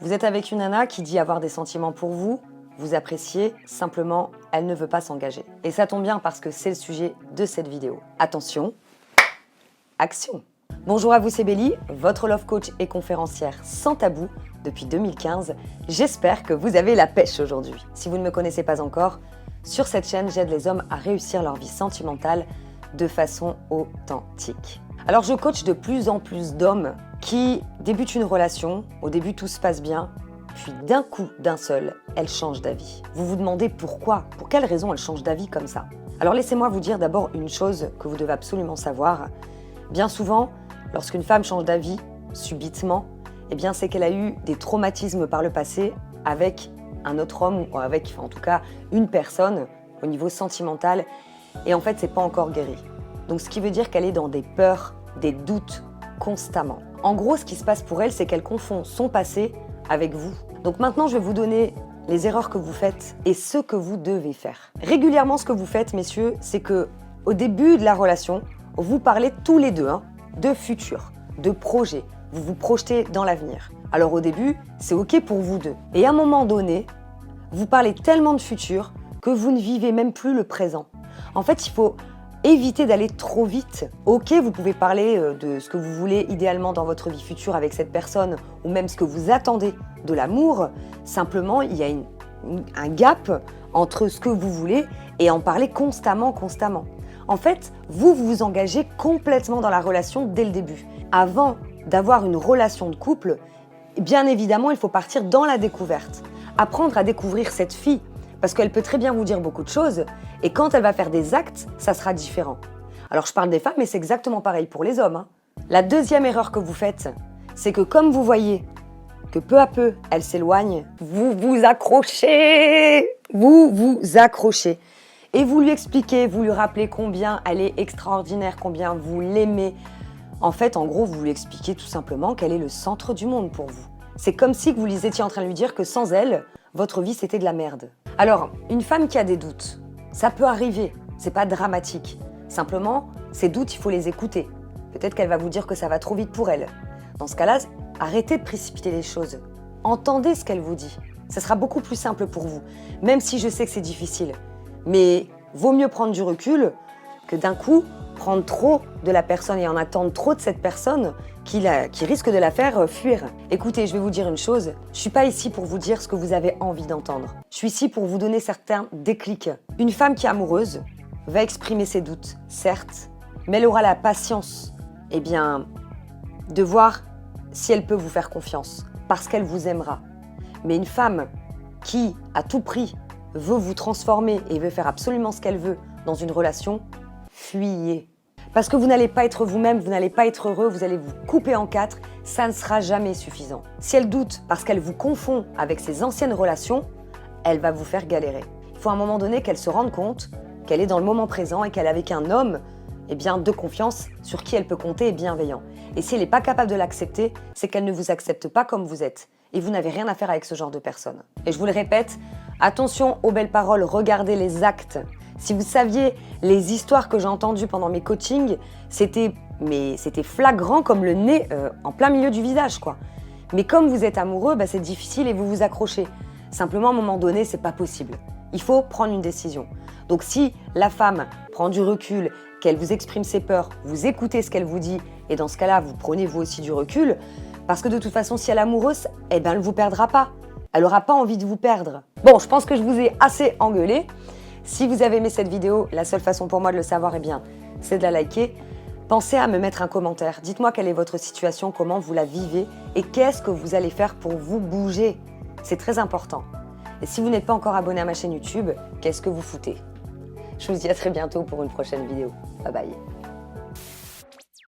Vous êtes avec une nana qui dit avoir des sentiments pour vous, vous appréciez, simplement, elle ne veut pas s'engager. Et ça tombe bien parce que c'est le sujet de cette vidéo. Attention, action! Bonjour à vous, c'est Bélie, votre love coach et conférencière sans tabou depuis 2015. J'espère que vous avez la pêche aujourd'hui. Si vous ne me connaissez pas encore, sur cette chaîne, j'aide les hommes à réussir leur vie sentimentale de façon authentique. Alors je coach de plus en plus d'hommes qui débutent une relation, au début tout se passe bien, puis d'un coup, d'un seul, elles changent d'avis. Vous vous demandez pourquoi, pour quelles raisons elles changent d'avis comme ça. Alors laissez-moi vous dire d'abord une chose que vous devez absolument savoir. Bien souvent, lorsqu'une femme change d'avis subitement, eh bien c'est qu'elle a eu des traumatismes par le passé avec un autre homme ou avec, en tout cas, une personne au niveau sentimental. Et en fait, c'est pas encore guéri. Donc ce qui veut dire qu'elle est dans des peurs, des doutes constamment. En gros, ce qui se passe pour elle, c'est qu'elle confond son passé avec vous. Donc maintenant, je vais vous donner les erreurs que vous faites et ce que vous devez faire. Régulièrement, ce que vous faites, messieurs, c'est que au début de la relation, vous parlez tous les deux de futur, de projet. Vous vous projetez dans l'avenir. Alors au début, c'est OK pour vous deux. Et à un moment donné, vous parlez tellement de futur que vous ne vivez même plus le présent. En fait, il faut éviter d'aller trop vite. OK, vous pouvez parler de ce que vous voulez idéalement dans votre vie future avec cette personne ou même ce que vous attendez de l'amour. Simplement, il y a un gap entre ce que vous voulez et en parler constamment. En fait, vous vous engagez complètement dans la relation dès le début. Avant d'avoir une relation de couple, bien évidemment, il faut partir dans la découverte. Apprendre à découvrir cette fille, parce qu'elle peut très bien vous dire beaucoup de choses, et quand elle va faire des actes, ça sera différent. Alors je parle des femmes, mais c'est exactement pareil pour les hommes. La deuxième erreur que vous faites, c'est que comme vous voyez que peu à peu, elle s'éloigne, vous vous accrochez. Et vous lui expliquez, vous lui rappelez combien elle est extraordinaire, combien vous l'aimez. En fait, en gros, vous lui expliquez tout simplement qu'elle est le centre du monde pour vous. C'est comme si vous étiez en train de lui dire que sans elle, votre vie c'était de la merde. Alors, une femme qui a des doutes, ça peut arriver, c'est pas dramatique. Simplement, ces doutes, il faut les écouter. Peut-être qu'elle va vous dire que ça va trop vite pour elle. Dans ce cas-là, arrêtez de précipiter les choses. Entendez ce qu'elle vous dit. Ça sera beaucoup plus simple pour vous, même si je sais que c'est difficile. Mais vaut mieux prendre du recul que d'un coup prendre trop de la personne et en attendre trop de cette personne qui risque de la faire fuir. Écoutez, je vais vous dire une chose, je suis pas ici pour vous dire ce que vous avez envie d'entendre. Je suis ici pour vous donner certains déclics. Une femme qui est amoureuse va exprimer ses doutes, certes, mais elle aura la patience, de voir si elle peut vous faire confiance, parce qu'elle vous aimera. Mais une femme qui, à tout prix, veut vous transformer et veut faire absolument ce qu'elle veut dans une relation, fuyez. Parce que vous n'allez pas être vous-même, vous n'allez pas être heureux, vous allez vous couper en quatre, ça ne sera jamais suffisant. Si elle doute parce qu'elle vous confond avec ses anciennes relations, elle va vous faire galérer. Il faut à un moment donné qu'elle se rende compte qu'elle est dans le moment présent et qu'elle est avec un homme de confiance sur qui elle peut compter et bienveillant. Et si elle n'est pas capable de l'accepter, c'est qu'elle ne vous accepte pas comme vous êtes. Et vous n'avez rien à faire avec ce genre de personne. Et je vous le répète, attention aux belles paroles, regardez les actes. Si vous saviez les histoires que j'ai entendues pendant mes coachings, c'était flagrant comme le nez en plein milieu du visage, quoi. Mais comme vous êtes amoureux, c'est difficile et vous vous accrochez. Simplement, à un moment donné, c'est pas possible. Il faut prendre une décision. Donc si la femme prend du recul, qu'elle vous exprime ses peurs, vous écoutez ce qu'elle vous dit, et dans ce cas-là, vous prenez vous aussi du recul, parce que de toute façon, si elle est amoureuse, elle ne vous perdra pas. Elle n'aura pas envie de vous perdre. Bon, je pense que je vous ai assez engueulé. Si vous avez aimé cette vidéo, la seule façon pour moi de le savoir, c'est de la liker. Pensez à me mettre un commentaire. Dites-moi quelle est votre situation, comment vous la vivez et qu'est-ce que vous allez faire pour vous bouger. C'est très important. Et si vous n'êtes pas encore abonné à ma chaîne YouTube, qu'est-ce que vous foutez? Je vous dis à très bientôt pour une prochaine vidéo. Bye bye.